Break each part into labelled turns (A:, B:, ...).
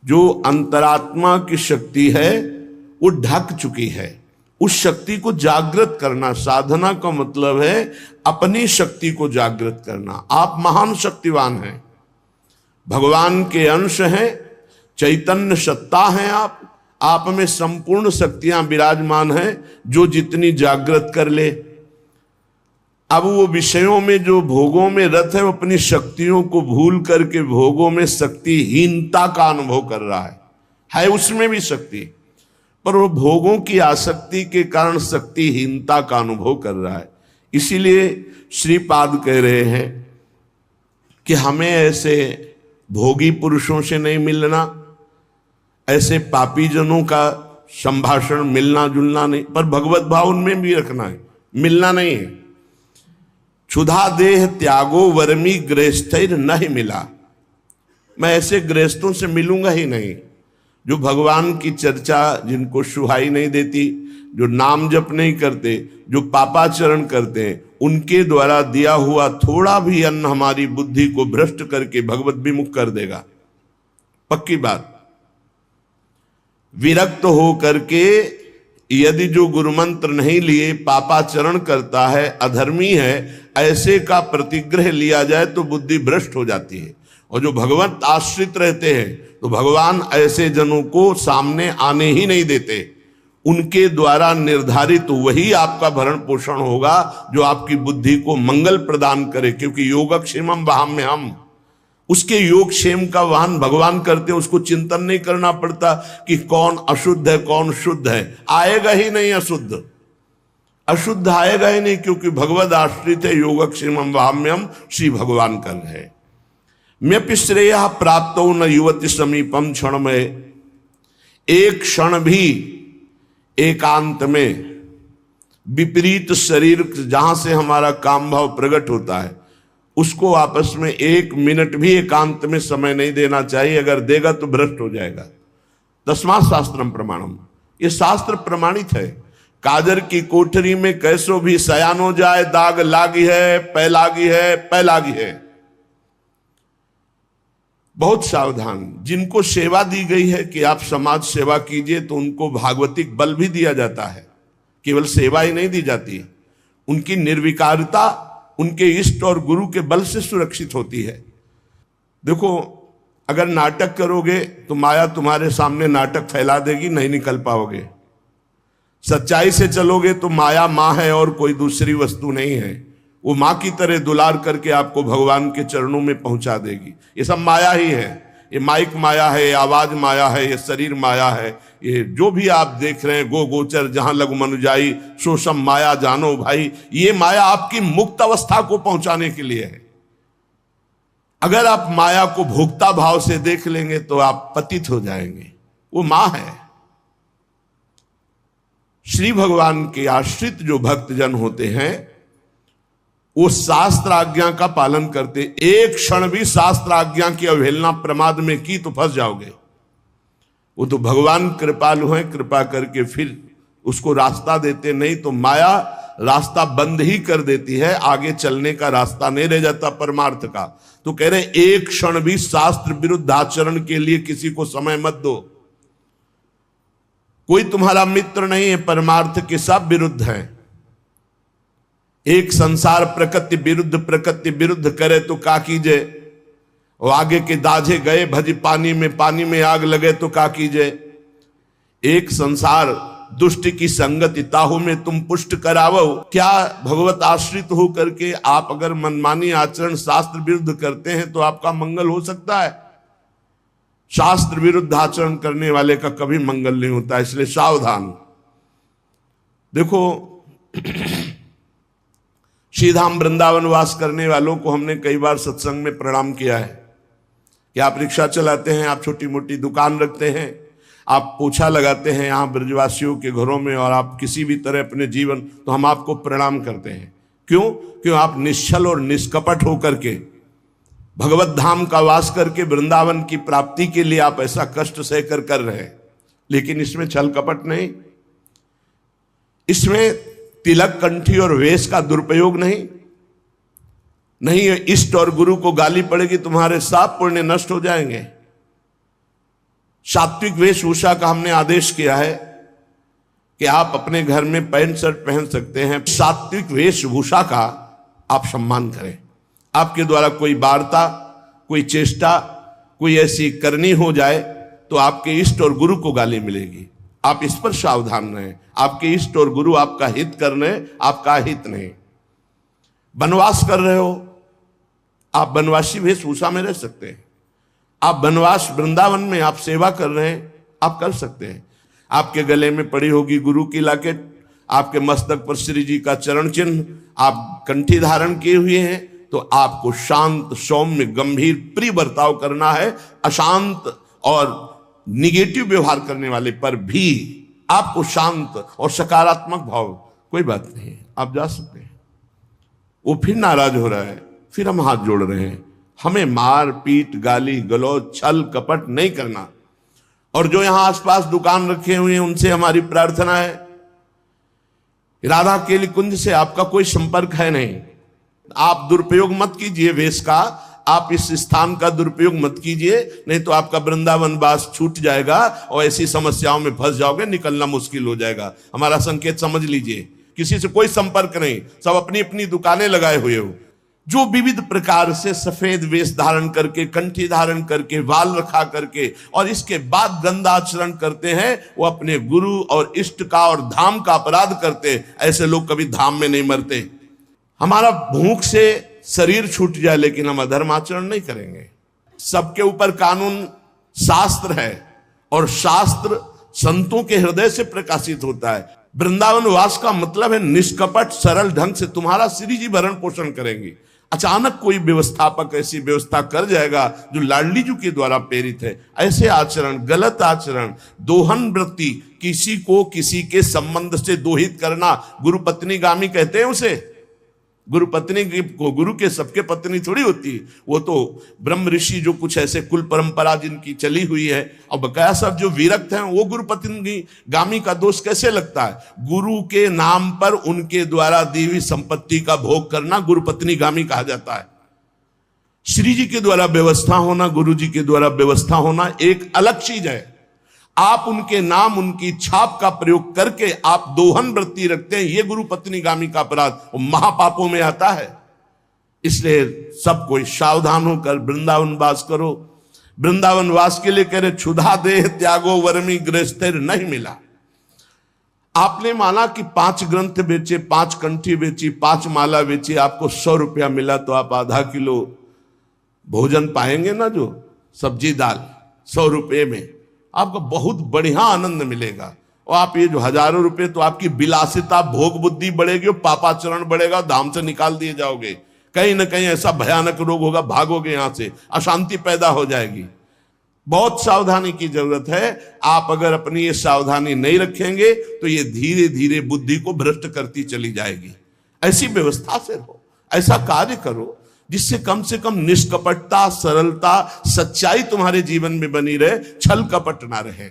A: जो अंतरात्मा की शक्ति है वो ढक चुकी है। उस शक्ति को जागृत करना, साधना का मतलब है अपनी शक्ति को जागृत करना। आप महान शक्तिवान हैं, भगवान के अंश हैं, चैतन्य सत्ता हैं। आप में संपूर्ण शक्तियां विराजमान हैं। जो जितनी जागृत कर ले, अब वो विषयों में जो भोगों में रत है, वो अपनी शक्तियों को भूल करके भोगों में शक्तिहीनता का अनुभव कर रहा है उसमें भी शक्ति, पर वो भोगों की आसक्ति के कारण शक्तिहीनता का अनुभव कर रहा है। इसीलिए श्रीपाद कह रहे हैं कि हमें ऐसे भोगी पुरुषों से नहीं मिलना, ऐसे पापी जनों का संभाषण, मिलना जुलना नहीं, पर भगवत भाव उनमें भी रखना है, मिलना नहीं है। क्षुधा देह त्यागो वर्मी गृहस्थैर नहीं मिला, मैं ऐसे गृहस्थों से मिलूंगा ही नहीं जो भगवान की चर्चा, जिनको सुहाई नहीं देती, जो नाम जप नहीं करते, जो पापाचरण करते हैं, उनके द्वारा दिया हुआ थोड़ा भी अन्न हमारी बुद्धि को भ्रष्ट करके भगवत विमुख कर देगा, पक्की बात। विरक्त हो करके यदि जो गुरु मंत्र नहीं लिए पापाचरण करता है, अधर्मी है, ऐसे का प्रतिग्रह लिया जाए तो बुद्धि भ्रष्ट हो जाती है। और जो भगवत आश्रित रहते हैं तो भगवान ऐसे जनों को सामने आने ही नहीं देते। उनके द्वारा निर्धारित वही आपका भरण पोषण होगा जो आपकी बुद्धि को मंगल प्रदान करे, क्योंकि योगक्षेमम वहाम्यहम्, उसके योगक्षेम का वाहन भगवान करते, उसको चिंतन नहीं करना पड़ता कि कौन अशुद्ध है कौन शुद्ध है, आएगा ही नहीं अशुद्ध आएगा ही नहीं, क्योंकि भगवद आश्रित है। योगक्षेमम वहाम्यहम्, श्री भगवान कर है। म्यपि श्रेय प्राप्त न युवती समीपम क्षण में, एक क्षण भी एकांत में विपरीत शरीर जहां से हमारा काम भाव प्रकट होता है, उसको आपस में एक मिनट भी एकांत में समय नहीं देना चाहिए। अगर देगा तो भ्रष्ट हो जाएगा। तस्मात् शास्त्रम प्रमाणम, ये शास्त्र प्रमाणित है। काजर की कोठरी में कैसो भी सयान हो जाए, दाग लागी है, पै लागी है। बहुत सावधान। जिनको सेवा दी गई है कि आप समाज सेवा कीजिए, तो उनको भागवतिक बल भी दिया जाता है, केवल सेवा ही नहीं दी जाती। उनकी निर्विकारता उनके इष्ट और गुरु के बल से सुरक्षित होती है। देखो, अगर नाटक करोगे तो माया तुम्हारे सामने नाटक फैला देगी, नहीं निकल पाओगे। सच्चाई से चलोगे तो माया माँ है और कोई दूसरी वस्तु नहीं है। वो माँ की तरह दुलार करके आपको भगवान के चरणों में पहुंचा देगी। ये सब माया ही है। ये माइक माया है, ये आवाज माया है, ये शरीर माया है, ये जो भी आप देख रहे हैं, गो गोचर जहां लघु मनुजाई सो सब माया जानो भाई। ये माया आपकी मुक्त अवस्था को पहुंचाने के लिए है। अगर आप माया को भोक्ता भाव से देख लेंगे तो आप पतित हो जाएंगे। वो माँ है। श्री भगवान के आश्रित जो भक्तजन होते हैं वो शास्त्र आज्ञा का पालन करते। एक क्षण भी शास्त्र आज्ञा की अवहेलना प्रमाद में की तो फंस जाओगे। वो तो भगवान कृपालु हैं, कृपा करके फिर उसको रास्ता देते, नहीं तो माया रास्ता बंद ही कर देती है, आगे चलने का रास्ता नहीं रह जाता परमार्थ का। तो कह रहे एक क्षण भी शास्त्र विरुद्ध आचरण के लिए किसी को समय मत दो। कोई तुम्हारा मित्र नहीं है, परमार्थ के सब विरुद्ध हैं। एक संसार प्रकृति विरुद्ध करे तो का कीजे, और आगे के दाझे गए भज पानी में आग लगे तो का कीजे। एक संसार दुष्ट की संगति ताहू में तुम पुष्ट करावो। क्या भगवत आश्रित हो करके आप अगर मनमानी आचरण शास्त्र विरुद्ध करते हैं तो आपका मंगल हो सकता है? शास्त्र विरुद्ध आचरण करने वाले का कभी मंगल नहीं होता, इसलिए सावधान। देखो, श्रीधाम वृंदावन वास करने वालों को हमने कई बार सत्संग में प्रणाम किया है कि आप रिक्शा चलाते हैं, आप छोटी मोटी दुकान रखते हैं, आप पोछा लगाते हैं यहाँ ब्रजवासियों के घरों में, और आप किसी भी तरह अपने जीवन, तो हम आपको प्रणाम करते हैं। क्यों आप निश्चल और निष्कपट होकर के भगवत धाम का वास करके वृंदावन की प्राप्ति के लिए आप ऐसा कष्ट सहकर कर रहे हैं। लेकिन इसमें छल कपट नहीं, इसमें तिलक कंठी और वेश का दुरुपयोग नहीं। इष्ट और गुरु को गाली पड़ेगी, तुम्हारे साफ पुण्य नष्ट हो जाएंगे। सात्विक वेशभूषा का हमने आदेश किया है कि आप अपने घर में पैंट शर्ट पहन सकते हैं। सात्विक वेशभूषा का आप सम्मान करें। आपके द्वारा कोई वार्ता, कोई चेष्टा, कोई ऐसी करनी हो जाए तो आपके इष्ट और गुरु को गाली मिलेगी। आप इस पर सावधान रहें। आपके इष्ट और गुरु आपका हित कर रहे हैं, आपका हित नहीं। वनवास कर रहे हो, आप वनवासी वेशभूषा में रह सकते हैं। आप वनवास वृंदावन में आप सेवा कर रहे हैं, आप कर सकते हैं। आपके गले में पड़ी होगी गुरु की लॉकेट, आपके मस्तक पर श्री जी का चरण चिन्ह, आप कंठी धारण किए हुए हैं, तो आपको शांत, सौम्य, गंभीर, प्रिय बर्ताव करना है। अशांत और निगेटिव व्यवहार करने वाले पर भी आपको शांत और सकारात्मक भाव, कोई बात नहीं, आप जा सकते हैं। वो फिर नाराज हो रहा है, फिर हम हाथ जोड़ रहे हैं। हमें मार पीट, गाली गलौज, छल कपट नहीं करना। और जो यहां आसपास दुकान रखे हुए हैं उनसे हमारी प्रार्थना है, राधा केली कुंज से आपका कोई संपर्क है नहीं। आप दुरुपयोग मत कीजिए वेश का, आप इस स्थान का दुरुपयोग मत कीजिए, नहीं तो आपका वृंदावन वास छूट जाएगा और ऐसी समस्याओं में फंस जाओगे, निकलना मुश्किल हो जाएगा। हमारा संकेत समझ लीजिए, किसी से कोई संपर्क नहीं, सब अपनी अपनी दुकानें लगाए हुए हो। जो विविध प्रकार से सफेद वेश धारण करके, कंठी धारण करके, वाल रखा करके और इसके बाद गंदा आचरण करते हैं, वो अपने गुरु और इष्ट का और धाम का अपराध करते। ऐसे लोग कभी धाम में नहीं मरते। हमारा भूख से शरीर छूट जाए लेकिन हम अधर्म आचरण नहीं करेंगे। सबके ऊपर कानून शास्त्र है और शास्त्र संतों के हृदय से प्रकाशित होता है। वृंदावन वास का मतलब है निष्कपट सरल ढंग से तुम्हारा श्री जी भरण पोषण करेंगे। अचानक कोई व्यवस्थापक ऐसी व्यवस्था कर जाएगा जो लाडली जी के द्वारा प्रेरित है, ऐसे आचरण, गलत आचरण, दोहन वृत्ति, किसी को किसी के संबंध से दोहित करना, गुरु पत्नी गामी कहते हैं उसे। गुरु पत्नी को, गुरु के सबके पत्नी थोड़ी होती, वो तो ब्रह्म ऋषि जो कुछ ऐसे कुल परंपरा जिनकी चली हुई है, और बकाया सब जो विरक्त हैं वो गुरु पत्नी गामी का दोष कैसे लगता है? गुरु के नाम पर उनके द्वारा दी हुई संपत्ति का भोग करना गुरु पत्नी गामी कहा जाता है। श्री जी के द्वारा व्यवस्था होना, गुरु जी के द्वारा व्यवस्था होना एक अलग चीज है। आप उनके नाम, उनकी छाप का प्रयोग करके आप दोहन वृत्ति रखते हैं, ये गुरु पत्नी गामी का अपराध महापापों में आता है। इसलिए सब कोई सावधान होकर वृंदावन वास करो। वृंदावन वास के लिए कह रहे क्षुधा देह त्यागो वर्मी गृहस्थिर नहीं मिला। आपने माना कि 5 ग्रंथ बेचे, 5 कंठी बेची, 5 माला बेची, आपको 100 रुपया मिला, तो आप आधा किलो भोजन पाएंगे ना, जो सब्जी दाल 100 रुपये में आपको बहुत बढ़िया आनंद मिलेगा। और आप ये जो हजारों रुपए, तो आपकी विलासिता, भोग बुद्धि बढ़ेगी और पापाचरण बढ़ेगा, धाम से निकाल दिए जाओगे। कहीं ना कहीं ऐसा भयानक रोग होगा, भागोगे यहां से, अशांति पैदा हो जाएगी। बहुत सावधानी की जरूरत है। आप अगर अपनी ये सावधानी नहीं रखेंगे तो ये धीरे धीरे बुद्धि को भ्रष्ट करती चली जाएगी। ऐसी व्यवस्था से रहो, ऐसा कार्य करो जिससे कम से कम निष्कपटता, सरलता, सच्चाई तुम्हारे जीवन में बनी रहे, छल कपट ना रहे।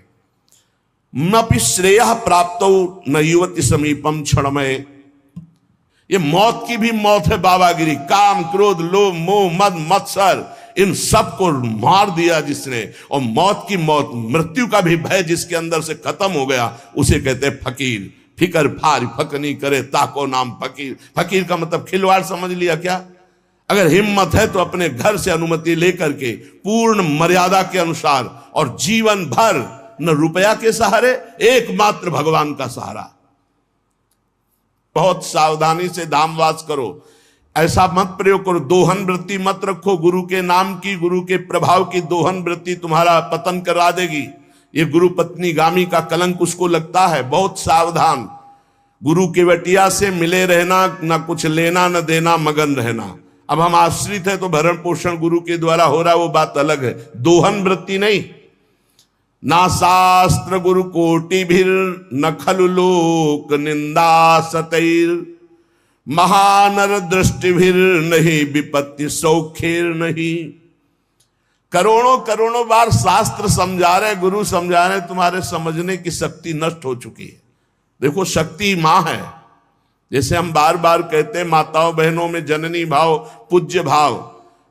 A: नपि श्रेयः प्राप्तो न युवति समीपम क्षणमय। ये मौत की भी मौत है बाबागिरी। काम, क्रोध, लोभ, मोह, मद, मत्सर, इन सब को मार दिया जिसने, और मौत की मौत, मृत्यु का भी भय जिसके अंदर से खत्म हो गया, उसे कहते हैं फकीर। फिकर फार फकनी करे ताको नाम फकीर। फकीर का मतलब खिलवाड़ समझ लिया क्या? अगर हिम्मत है तो अपने घर से अनुमति लेकर के पूर्ण मर्यादा के अनुसार और जीवन भर न रुपया के सहारे, एकमात्र भगवान का सहारा। बहुत सावधानी से धामवास करो। ऐसा मत प्रयोग करो, दोहन वृत्ति मत रखो। गुरु के नाम की, गुरु के प्रभाव की दोहन वृत्ति तुम्हारा पतन करा देगी। ये गुरु पत्नी गामी का कलंक उसको लगता है। बहुत सावधान। गुरु के वटिया से मिले रहना, ना कुछ लेना न देना, मगन रहना। अब हम आश्रित है तो भरण पोषण गुरु के द्वारा हो रहा है, वो बात अलग है। दोहन वृत्ति नहीं। ना शास्त्र गुरु कोटि भीर न खलु लोक निंदा सतैर महानर दृष्टि भीर नहीं विपत्ति सौखेर नहीं। करोड़ों करोड़ों बार शास्त्र समझा रहे, गुरु समझा रहे, तुम्हारे समझने की शक्ति नष्ट हो चुकी है। देखो, शक्ति मां है। जैसे हम बार बार कहते हैं, माताओं बहनों में जननी भाव, पूज्य भाव,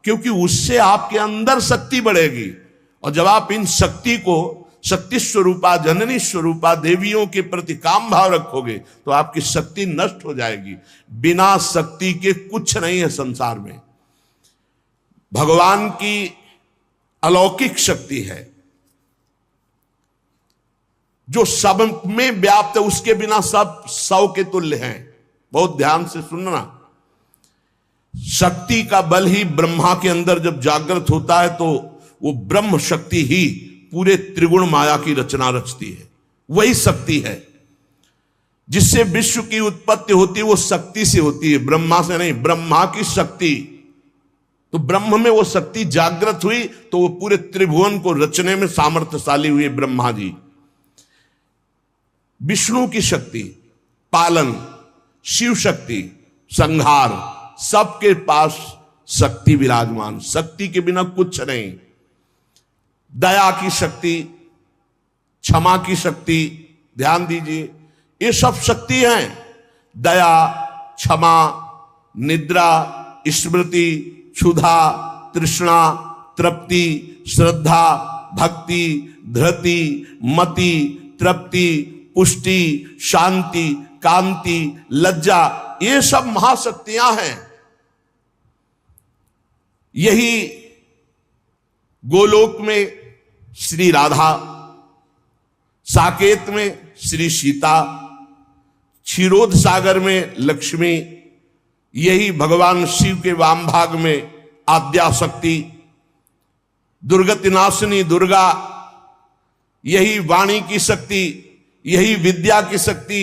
A: क्योंकि उससे आपके अंदर शक्ति बढ़ेगी। और जब आप इन शक्ति को शक्ति स्वरूपा जननी स्वरूपा देवियों के प्रति काम भाव रखोगे तो आपकी शक्ति नष्ट हो जाएगी। बिना शक्ति के कुछ नहीं है संसार में। भगवान की अलौकिक शक्ति है जो सब में व्याप्त है, उसके बिना सब सौ के तुल्य हैं। बहुत ध्यान से सुनना। शक्ति का बल ही ब्रह्मा के अंदर जब जागृत होता है तो वो ब्रह्म शक्ति ही पूरे त्रिगुण माया की रचना रचती है। वही शक्ति है जिससे विश्व की उत्पत्ति होती है, वो शक्ति से होती है, ब्रह्मा से नहीं। ब्रह्मा की शक्ति, तो ब्रह्म में वो शक्ति जागृत हुई तो वो पूरे त्रिभुवन को रचने में सामर्थ्यशाली हुए ब्रह्मा जी। विष्णु की शक्ति पालन, शिव शक्ति संहार, सबके पास शक्ति विराजमान। शक्ति के बिना कुछ नहीं। दया की शक्ति, क्षमा की शक्ति, ध्यान दीजिए, ये सब शक्ति हैं। दया, क्षमा, निद्रा, स्मृति, क्षुधा, तृष्णा, तृप्ति, श्रद्धा, भक्ति, धृति, मति, तृप्ति, पुष्टि, शांति, कांति, लज्जा, ये सब महाशक्तियां हैं। यही गोलोक में श्री राधा, साकेत में श्री सीता, क्षीरोद सागर में लक्ष्मी, यही भगवान शिव के वाम भाग में आद्या शक्ति, दुर्गति नाशिनी दुर्गा, यही वाणी की शक्ति, यही विद्या की शक्ति,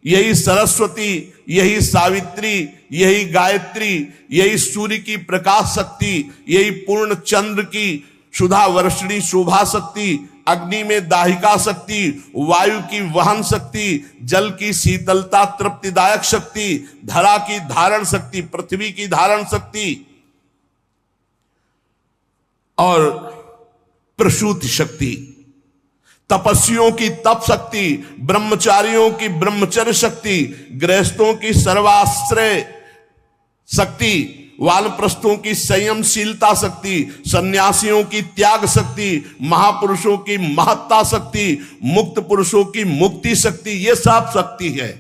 A: यही सरस्वती, यही सावित्री, यही गायत्री, यही सूर्य की प्रकाश शक्ति, यही पूर्ण चंद्र की सुधा वर्षणी शोभा शक्ति, अग्नि में दाहिका शक्ति, वायु की वहन शक्ति, जल की शीतलता तृप्तिदायक शक्ति, धरा की धारण शक्ति, पृथ्वी की धारण शक्ति और प्रसूति शक्ति, तपस्वियों की तप शक्ति, ब्रह्मचारियों की ब्रह्मचर्य शक्ति, गृहस्थों की सर्वाश्रय शक्ति, वानप्रस्थों की संयमशीलता शक्ति, सन्यासियों की त्याग शक्ति, महापुरुषों की महत्ता शक्ति, मुक्त पुरुषों की मुक्ति शक्ति, ये सब शक्ति है।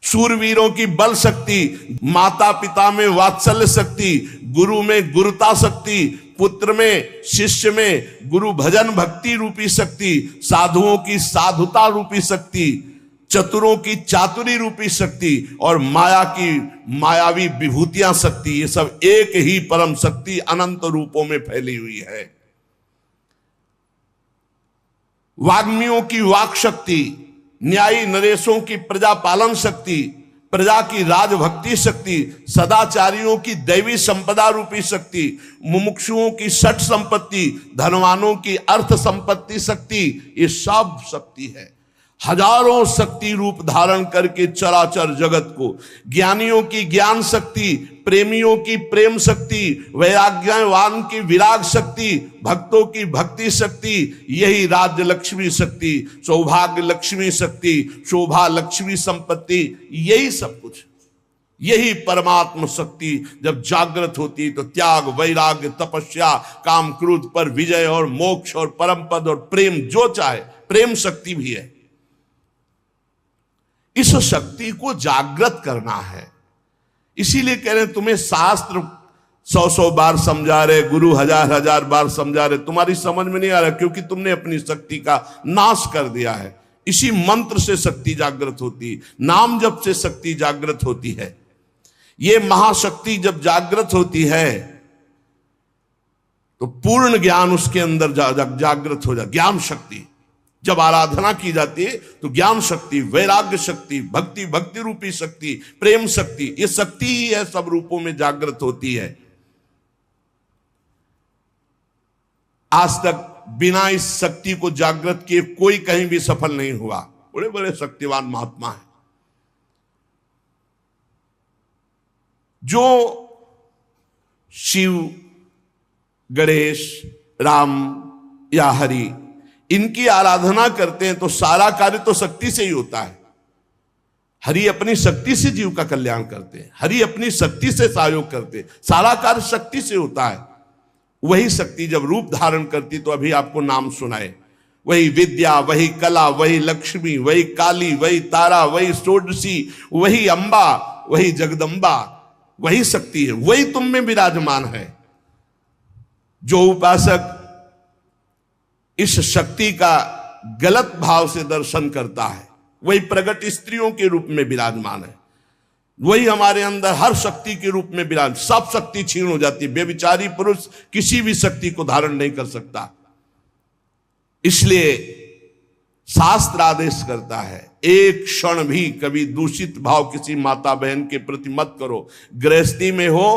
A: शूरवीरों की बल शक्ति, माता पिता में वात्सल्य शक्ति, गुरु में गुरुता शक्ति, पुत्र में शिष्य में गुरु भजन भक्ति रूपी शक्ति, साधुओं की साधुता रूपी शक्ति, चतुरों की चातुरी रूपी शक्ति और माया की मायावी विभूतियां शक्ति, ये सब एक ही परम शक्ति अनंत रूपों में फैली हुई है। वाग्मियों की वाक शक्ति, न्यायी नरेशों की प्रजा पालन शक्ति, प्रजा की राजभक्ति शक्ति, सदाचारियों की दैवी संपदा रूपी शक्ति, मुमुक्षुओं की षट संपत्ति, धनवानों की अर्थ संपत्ति शक्ति, ये सब शक्ति है। हजारों शक्ति रूप धारण करके चराचर जगत को, ज्ञानियों की ज्ञान शक्ति, प्रेमियों की प्रेम शक्ति, वैराग्यवान की विराग शक्ति, भक्तों की भक्ति शक्ति, यही राज्य लक्ष्मी शक्ति, सौभाग्य लक्ष्मी शक्ति, शोभा लक्ष्मी संपत्ति, यही सब कुछ, यही परमात्म शक्ति जब जागृत होती तो त्याग, वैराग्य, तपस्या, काम क्रोध पर विजय और मोक्ष और परम पद और प्रेम, जो चाहे, प्रेम शक्ति भी है। इस शक्ति को जागृत करना है। इसीलिए कह रहे हैं तुम्हें शास्त्र 100 बार समझा रहे, गुरु हजार बार समझा रहे, तुम्हारी समझ में नहीं आ रहा क्योंकि तुमने अपनी शक्ति का नाश कर दिया है। इसी मंत्र से शक्ति जागृत होती है, नाम जप से शक्ति जागृत होती है। ये महाशक्ति जब जागृत होती है तो पूर्ण ज्ञान उसके अंदर जागृत हो जाए। ज्ञान शक्ति जब आराधना की जाती है तो ज्ञान शक्ति, वैराग्य शक्ति, भक्ति रूपी शक्ति, प्रेम शक्ति, ये शक्ति ही है, सब रूपों में जागृत होती है। आज तक बिना इस शक्ति को जागृत किए कोई कहीं भी सफल नहीं हुआ। बड़े बड़े शक्तिवान महात्मा हैं जो शिव, गणेश, राम या हरि इनकी आराधना करते हैं तो सारा कार्य तो शक्ति से ही होता है। हरि अपनी शक्ति से जीव का कल्याण करते हैं, हरि अपनी शक्ति से सहयोग करते हैं, सारा कार्य शक्ति से होता है। वही शक्ति जब रूप धारण करती तो अभी आपको नाम सुनाए, वही विद्या, वही कला, वही लक्ष्मी, वही काली, वही तारा, वही षोडशी, वही अंबा, वही जगदम्बा, वही शक्ति है, वही तुम में विराजमान है। जो उपासक इस शक्ति का गलत भाव से दर्शन करता है वही प्रगट स्त्रियों के रूप में विराजमान है, वही हमारे अंदर हर शक्ति के रूप में विराज, सब शक्ति छीन हो जाती है। व्यभिचारी पुरुष किसी भी शक्ति को धारण नहीं कर सकता। इसलिए शास्त्र आदेश करता है एक क्षण भी कभी दूषित भाव किसी माता बहन के प्रति मत करो। गृहस्थी में हो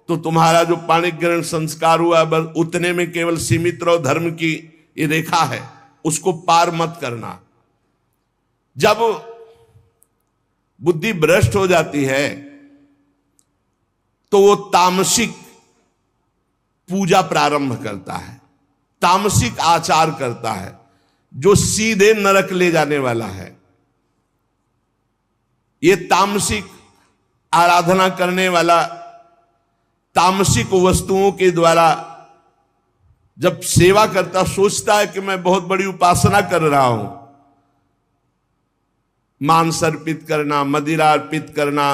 A: तो तुम्हारा जो पाणिक ग्रहण संस्कार हुआ बस उतने में केवल सीमित रहो, धर्म की ये रेखा है उसको पार मत करना। जब बुद्धि भ्रष्ट हो जाती है तो वो तामसिक पूजा प्रारंभ करता है, तामसिक आचार करता है जो सीधे नरक ले जाने वाला है। ये तामसिक आराधना करने वाला तामसिक वस्तुओं के द्वारा जब सेवा करता सोचता है कि मैं बहुत बड़ी उपासना कर रहा हूं, मांस अर्पित करना, मदिरा अर्पित करना,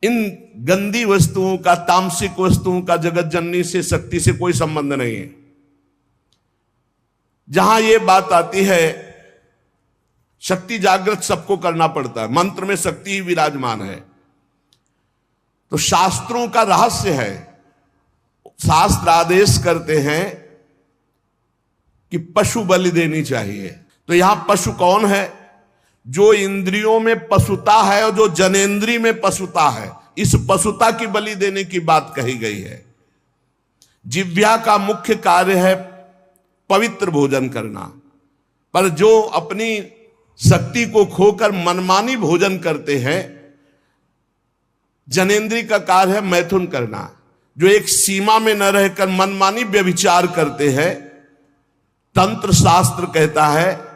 A: इन गंदी वस्तुओं का, तामसिक वस्तुओं का जगत जननी से, शक्ति से कोई संबंध नहीं है। जहां यह बात आती है शक्ति जागृत सबको करना पड़ता है, मंत्र में शक्ति ही विराजमान है। तो शास्त्रों का रहस्य है, शास्त्र आदेश करते हैं कि पशु बलि देनी चाहिए। तो यहां पशु कौन है? जो इंद्रियों में पशुता है और जो जनेंद्री में पशुता है, इस पशुता की बलि देने की बात कही गई है। जिह्वा का मुख्य कार्य है पवित्र भोजन करना, पर जो अपनी शक्ति को खोकर मनमानी भोजन करते हैं, जनेंद्री का कार्य है मैथुन करना। जो एक सीमा में न रहकर मनमानी व्यभिचार करते हैं, तंत्र शास्त्र कहता है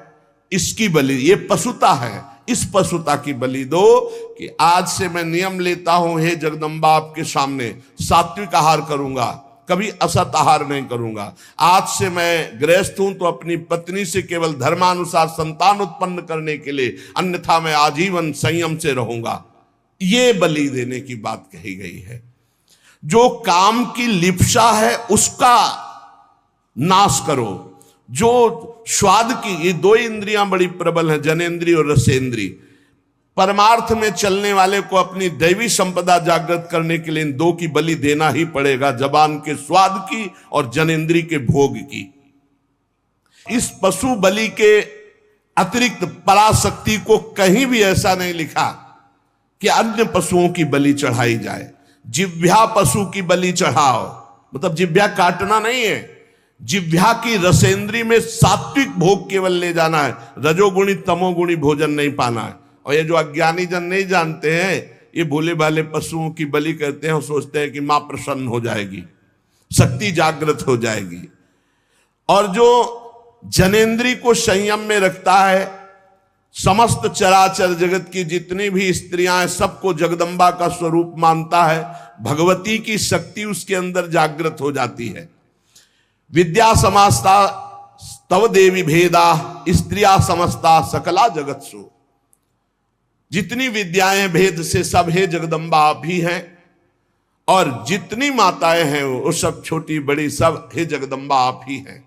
A: इसकी बलि, ये पशुता है, इस पशुता की बलि दो कि आज से मैं नियम लेता हूं हे जगदम्बा आपके सामने सात्विक आहार करूंगा, कभी असत आहार नहीं करूंगा। आज से मैं गृहस्थ हूं तो अपनी पत्नी से केवल धर्मानुसार संतान उत्पन्न करने के लिए, अन्यथा मैं आजीवन संयम से रहूंगा। ये बलि देने की बात कही गई है। जो काम की लिप्सा है उसका नाश करो। जो स्वाद की, ये दो इंद्रियां बड़ी प्रबल हैं, जनेंद्री और रसेंद्री। परमार्थ में चलने वाले को अपनी दैवी संपदा जागृत करने के लिए इन दो की बलि देना ही पड़ेगा, जबान के स्वाद की और जनेंद्री के भोग की। इस पशु बलि के अतिरिक्त पराशक्ति को कहीं भी ऐसा नहीं लिखा कि अन्य पशुओं की बलि चढ़ाई जाए। जिह्वा पशु की बलि चढ़ाओ, मतलब जिह्वा काटना नहीं है, जिह्वा की रसेंद्री में सात्विक भोग केवल ले जाना है, रजोगुणी तमोगुणी भोजन नहीं पाना है। और ये जो अज्ञानी जन नहीं जानते हैं, ये भोले भाले पशुओं की बलि करते हैं और सोचते हैं कि मां प्रसन्न हो जाएगी, शक्ति जागृत हो जाएगी। और जो जनेंद्री को संयम में रखता है, समस्त चराचर जगत की जितनी भी स्त्रियां हैं सबको जगदम्बा का स्वरूप मानता है, भगवती की शक्ति उसके अंदर जागृत हो जाती है। विद्या समस्ता तव देवी भेदा स्त्रिया समस्ता सकला जगत्सु। जितनी विद्याएं भेद से सब हे जगदम्बा आप ही हैं, और जितनी माताएं हैं वो सब छोटी बड़ी सब हे जगदम्बा आप ही हैं।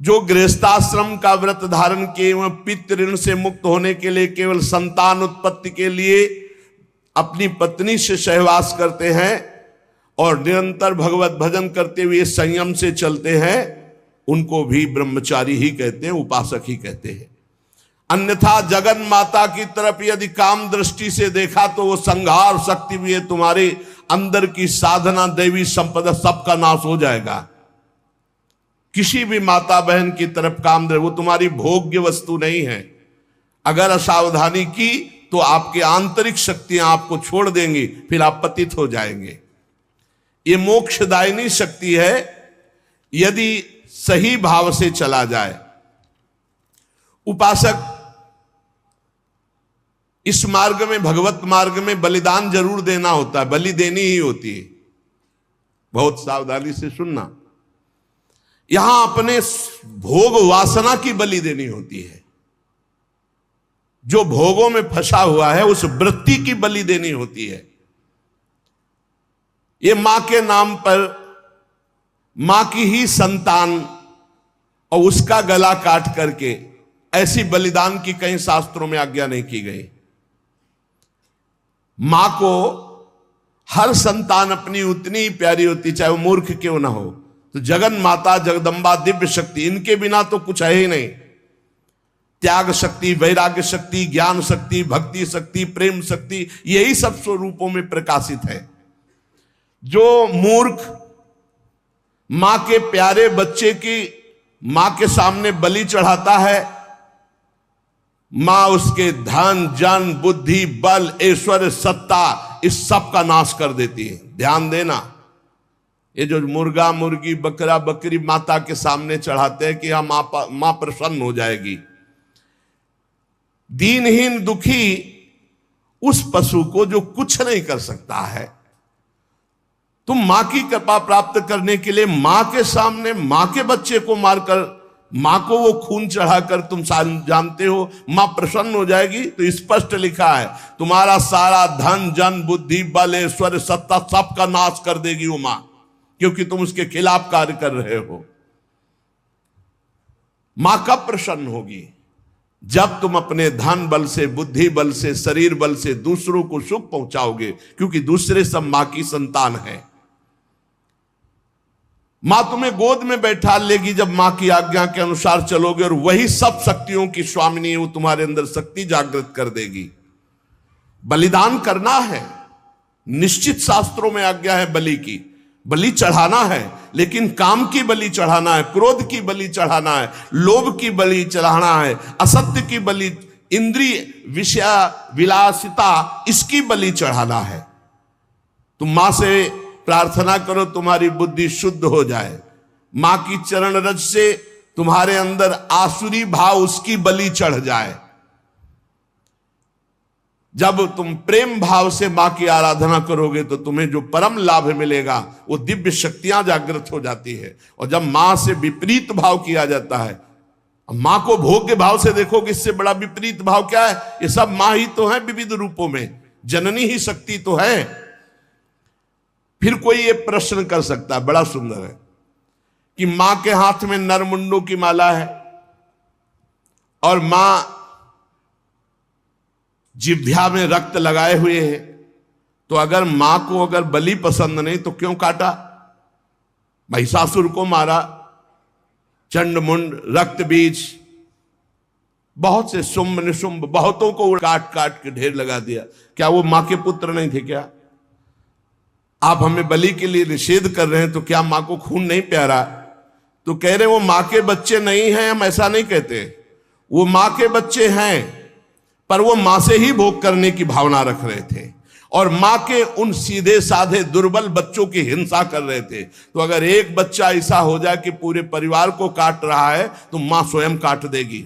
A: जो गृहस्थाश्रम का व्रत धारण किए एवं पितृ ऋण से मुक्त होने के लिए केवल संतान उत्पत्ति के लिए अपनी पत्नी से सहवास करते हैं और निरंतर भगवत भजन करते हुए संयम से चलते हैं, उनको भी ब्रह्मचारी ही कहते हैं, उपासक ही कहते हैं। अन्यथा जगन माता की तरफ यदि काम दृष्टि से देखा तो वो संहार शक्ति भी है, तुम्हारे अंदर की साधना दैवी संपदा सबका नाश हो जाएगा। किसी भी माता बहन की तरफ काम दे, वो तुम्हारी भोग्य वस्तु नहीं है। अगर असावधानी की तो आपकी आंतरिक शक्तियां आपको छोड़ देंगी, फिर आप पतित हो जाएंगे। ये मोक्षदायिनी शक्ति है यदि सही भाव से चला जाए। उपासक इस मार्ग में, भगवत मार्ग में बलिदान जरूर देना होता है, बलि देनी ही होती है। बहुत सावधानी से सुनना। यहां अपने भोग वासना की बलि देनी होती है। जो भोगों में फंसा हुआ है उस वृत्ति की बलि देनी होती है। ये मां के नाम पर मां की ही संतान और उसका गला काट करके ऐसी बलिदान की कहीं शास्त्रों में आज्ञा नहीं की गई। मां को हर संतान अपनी उतनी ही प्यारी होती, चाहे वो मूर्ख क्यों ना हो। तो जगन माता, जगदम्बा, दिव्य शक्ति, इनके बिना तो कुछ है ही नहीं। त्याग शक्ति, वैराग्य शक्ति, ज्ञान शक्ति, भक्ति शक्ति, प्रेम शक्ति, यही सब स्वरूपों में प्रकाशित है। जो मूर्ख मां के प्यारे बच्चे की मां के सामने बलि चढ़ाता है, मां उसके धन, जन, बुद्धि, बल, ऐश्वर्य, सत्ता, इस सब का नाश कर देती है। ध्यान देना, ये जो मुर्गा, मुर्गी, बकरा, बकरी माता के सामने चढ़ाते हैं कि हाँ मां प्रसन्न हो जाएगी। दीनहीन दुखी उस पशु को जो कुछ नहीं कर सकता है, तुम मां की कृपा प्राप्त करने के लिए मां के सामने मां के बच्चे को मारकर, मां को वो खून चढ़ाकर तुम जानते हो मां प्रसन्न हो जाएगी। तो स्पष्ट लिखा है तुम्हारा सारा धन, जन, बुद्धि, बल, ऐश्वर्य, सत्ता सब का नाश कर देगी वो मां, क्योंकि तुम उसके खिलाफ कार्य कर रहे हो। मां कब प्रसन्न होगी? जब तुम अपने धन बल से, बुद्धि बल से, शरीर बल से दूसरों को सुख पहुंचाओगे, क्योंकि दूसरे सब मां की संतान है। मां तुम्हें गोद में बैठा लेगी जब मां की आज्ञा के अनुसार चलोगे, और वही सब शक्तियों की स्वामिनी है, वो तुम्हारे अंदर शक्ति जागृत कर देगी। बलिदान करना है, निश्चित शास्त्रों में आज्ञा है बलि की, बलि चढ़ाना है, लेकिन काम की बलि चढ़ाना है, क्रोध की बलि चढ़ाना है, लोभ की बलि चढ़ाना है, असत्य की बलि, इंद्रिय विषय विलासिता, इसकी बलि चढ़ाना है। तुम मां से प्रार्थना करो तुम्हारी बुद्धि शुद्ध हो जाए, मां की चरण रज से तुम्हारे अंदर आसुरी भाव, उसकी बलि चढ़ जाए। जब तुम प्रेम भाव से मां की आराधना करोगे तो तुम्हें जो परम लाभ मिलेगा वो दिव्य शक्तियां जागृत हो जाती है। और जब मां से विपरीत भाव किया जाता है, मां को भोग के भाव से देखोगे, इससे बड़ा विपरीत भाव क्या है? ये सब मां ही तो है विविध रूपों में, जननी ही शक्ति तो है। फिर कोई ये प्रश्न कर सकता है, बड़ा सुंदर है, कि मां के हाथ में नरमुंडों की माला है और मां जिह्वा में रक्त लगाए हुए है, तो अगर मां को अगर बलि पसंद नहीं तो क्यों काटा? महिषासुर को मारा, चंड मुंड, रक्त बीज, बहुत से शुंभ निशुंभ, बहुतों को काट काट के ढेर लगा दिया। क्या वो मां के पुत्र नहीं थे क्या? आप हमें बलि के लिए निषेध कर रहे हैं, तो क्या मां को खून नहीं प्यारा? तो कह रहे वो मां के बच्चे नहीं हैं, हम ऐसा नहीं कहते, वो मां के बच्चे हैं, पर वो मां से ही भोग करने की भावना रख रहे थे और मां के उन सीधे साधे दुर्बल बच्चों की हिंसा कर रहे थे। तो अगर एक बच्चा ऐसा हो जाए कि पूरे परिवार को काट रहा है, तो मां स्वयं काट देगी।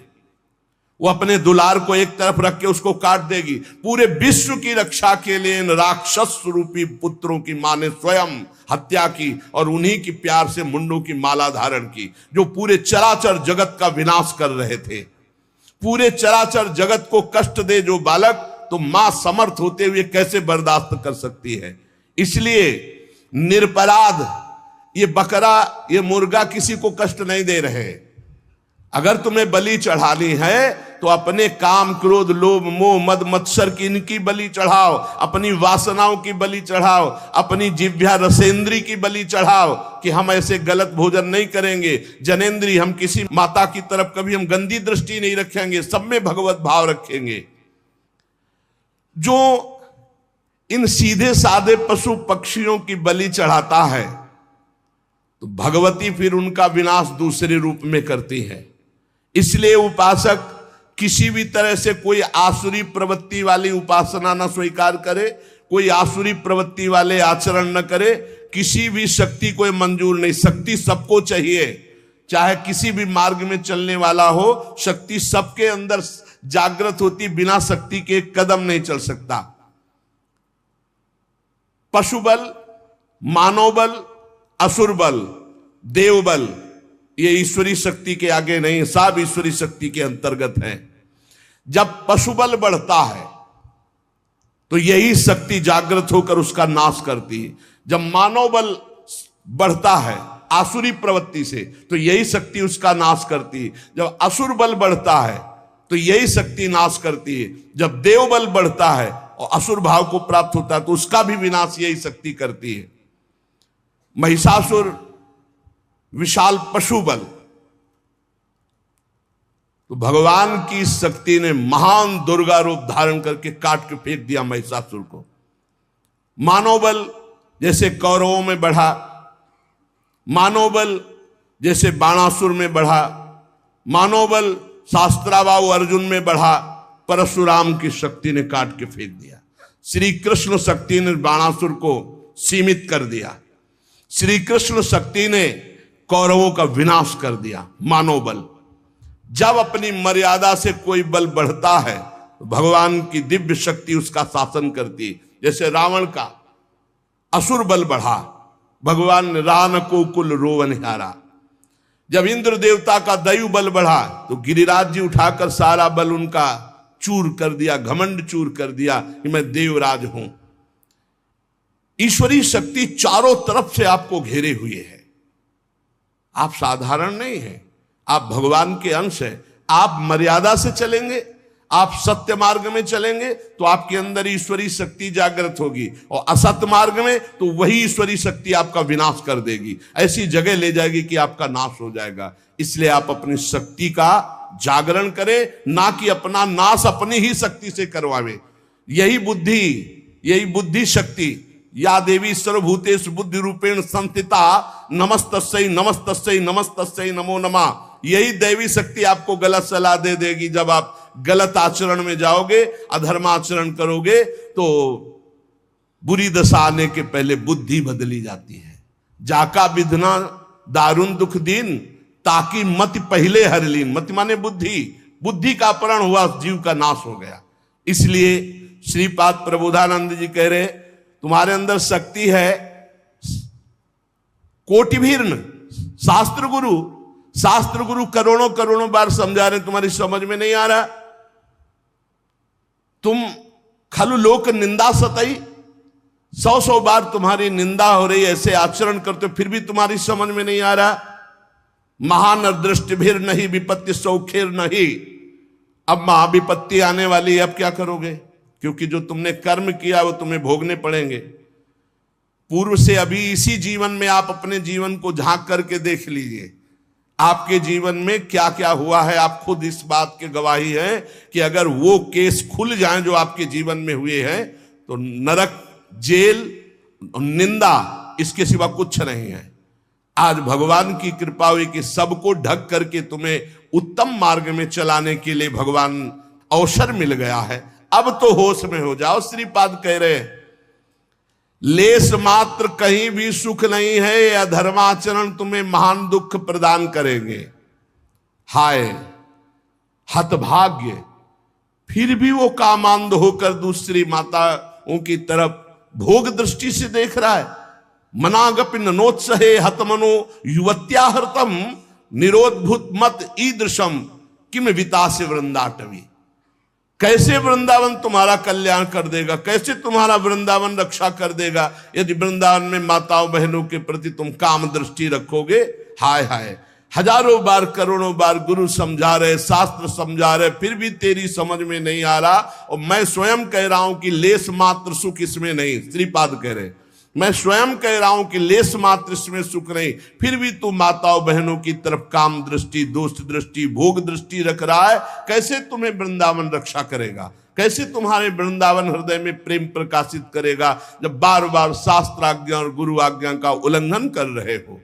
A: वो अपने दुलार को एक तरफ रख के उसको काट देगी। पूरे विश्व की रक्षा के लिए इन राक्षस रूपी पुत्रों की मां ने स्वयं हत्या की और उन्हीं की प्यार से मुंडों की माला धारण की, जो पूरे चराचर जगत का विनाश कर रहे थे। पूरे चराचर जगत को कष्ट दे जो बालक, तो मां समर्थ होते हुए कैसे बर्दाश्त कर सकती है? इसलिए निरपराध ये बकरा, ये मुर्गा किसी को कष्ट नहीं दे रहे। अगर तुम्हें बलि चढ़ानी है तो अपने काम, क्रोध, लोभ, मोह, मद, मत्सर की इनकी बलि चढ़ाओ, अपनी वासनाओं की बलि चढ़ाओ, अपनी जिह्वा रसेंद्री की बलि चढ़ाओ कि हम ऐसे गलत भोजन नहीं करेंगे, जनेंद्री, हम किसी माता की तरफ कभी हम गंदी दृष्टि नहीं रखेंगे, सब में भगवत भाव रखेंगे। जो इन सीधे साधे पशु पक्षियों की बलि चढ़ाता है, तो भगवती फिर उनका विनाश दूसरे रूप में करती है। इसलिए उपासक किसी भी तरह से कोई आसुरी प्रवृत्ति वाली उपासना न स्वीकार करे, कोई आसुरी प्रवृत्ति वाले आचरण न करे, किसी भी शक्ति को मंजूर नहीं। शक्ति सबको चाहिए, चाहे किसी भी मार्ग में चलने वाला हो, शक्ति सबके अंदर जागृत होती, बिना शक्ति के एक कदम नहीं चल सकता। पशु बल, मानव बल, असुर बल, देव बल, ये ईश्वरी शक्ति के आगे नहीं, सब ईश्वरी शक्ति के अंतर्गत है। जब पशु बल बढ़ता है तो यही शक्ति जागृत होकर उसका नाश करती है। जब मानव बल बढ़ता है आसुरी प्रवृत्ति से तो यही शक्ति उसका नाश करती है। जब असुर बल बढ़ता है तो यही शक्ति नाश करती है। जब देव बल बढ़ता है और असुर भाव को प्राप्त होता है तो उसका भी विनाश यही शक्ति करती है। महिषासुर विशाल पशु बल, तो भगवान की शक्ति ने महान दुर्गा रूप धारण करके काट के फेंक दिया महिषासुर को। मानव बल जैसे कौरवों में बढ़ा, मानव बल जैसे बाणासुर में बढ़ा, मानव बल शास्त्राबाहु अर्जुन में बढ़ा, परशुराम की शक्ति ने काट के फेंक दिया। श्री कृष्ण शक्ति ने बाणासुर को सीमित कर दिया। श्री कृष्ण शक्ति ने कौरवों का विनाश कर दिया। मानव बल, जब अपनी मर्यादा से कोई बल बढ़ता है तो भगवान की दिव्य शक्ति उसका शासन करती है। जैसे रावण का असुर बल बढ़ा, भगवान ने रान को कुल रोवन हारा। जब इंद्र देवता का दैव बल बढ़ा तो गिरिराज जी उठाकर सारा बल उनका चूर कर दिया, घमंड चूर कर दिया कि मैं देवराज हूं। ईश्वरी शक्ति चारों तरफ से आपको घेरे हुए है। आप साधारण नहीं हैं, आप भगवान के अंश हैं। आप मर्यादा से चलेंगे, आप सत्य मार्ग में चलेंगे तो आपके अंदर ईश्वरी शक्ति जागृत होगी, और असत्य मार्ग में तो वही ईश्वरी शक्ति आपका विनाश कर देगी, ऐसी जगह ले जाएगी कि आपका नाश हो जाएगा। इसलिए आप अपनी शक्ति का जागरण करें, ना कि अपना नाश अपनी ही शक्ति से करवावे। यही बुद्धि शक्ति, या देवी सर्वभूतेषु बुद्धि रूपेण संस्थिता नमस्तस्यै नमस्तस्यै नमस्तस्यै नमो नमः। यही दैवी शक्ति आपको गलत सलाह दे देगी। जब आप गलत आचरण में जाओगे, अधर्माचरण करोगे तो बुरी दशा आने के पहले बुद्धि बदली जाती है। जाका विधना दारुण दुख दीन, ताकि मति पहले हर लीन। मति माने बुद्धि का अपहरण हुआ, जीव का नाश हो गया। इसलिए श्रीपाद प्रबोधानंद जी कह रहे तुम्हारे अंदर शक्ति है कोटिभीर्ण। शास्त्र गुरु करोड़ों बार समझा रहे, तुम्हारी समझ में नहीं आ रहा। तुम खलु लोक निंदा सतई, 100 बार तुम्हारी निंदा हो रही, ऐसे आचरण करते फिर भी तुम्हारी समझ में नहीं आ रहा। महानदृष्टिभिर नहीं विपत्ति सौखेर नहीं। अब महाविपत्ति आने वाली है, अब क्या करोगे? क्योंकि जो तुमने कर्म किया वो तुम्हें भोगने पड़ेंगे। पूर्व से अभी इसी जीवन में आप अपने जीवन को झांक करके देख लीजिए, आपके जीवन में क्या क्या हुआ है। आप खुद इस बात के गवाही हैं कि अगर वो केस खुल जाएं जो आपके जीवन में हुए हैं तो नरक, जेल, निंदा, इसके सिवा कुछ नहीं है। आज भगवान की कृपा हुई कि सबको ढक करके तुम्हें उत्तम मार्ग में चलाने के लिए भगवान अवसर मिल गया है। अब तो होश में हो जाओ। श्रीपाद कह रहे हैं लेस मात्र कहीं भी सुख नहीं है, या धर्माचरण तुम्हें महान दुख प्रदान करेंगे। हाय हतभाग्य, फिर भी वो कामांध होकर दूसरी माताओं की तरफ भोग दृष्टि से देख रहा है। मनागपि नोत्सहे हतमनो युवत्या हृतम निरोधभूत मत ईदृशम किम वितासे वृंदाटवी। कैसे वृंदावन तुम्हारा कल्याण कर देगा, कैसे तुम्हारा वृंदावन रक्षा कर देगा यदि वृंदावन में माताओं बहनों के प्रति तुम काम दृष्टि रखोगे। हाय हाय, हजारों बार करोड़ों बार गुरु समझा रहे, शास्त्र समझा रहे, फिर भी तेरी समझ में नहीं आ रहा। और मैं स्वयं कह रहा हूं कि लेस मात्र सुख इसमें नहीं। श्रीपाद कह रहे मैं स्वयं कह रहा हूं कि लेस मात्र इसमें सुख नहीं, फिर भी तू माताओं बहनों की तरफ काम दृष्टि, दोस्त दृष्टि, भोग दृष्टि रख रहा है। कैसे तुम्हें वृंदावन रक्षा करेगा, कैसे तुम्हारे वृंदावन हृदय में प्रेम प्रकाशित करेगा जब बार बार शास्त्र आज्ञा और गुरु आज्ञा का उल्लंघन कर रहे हो।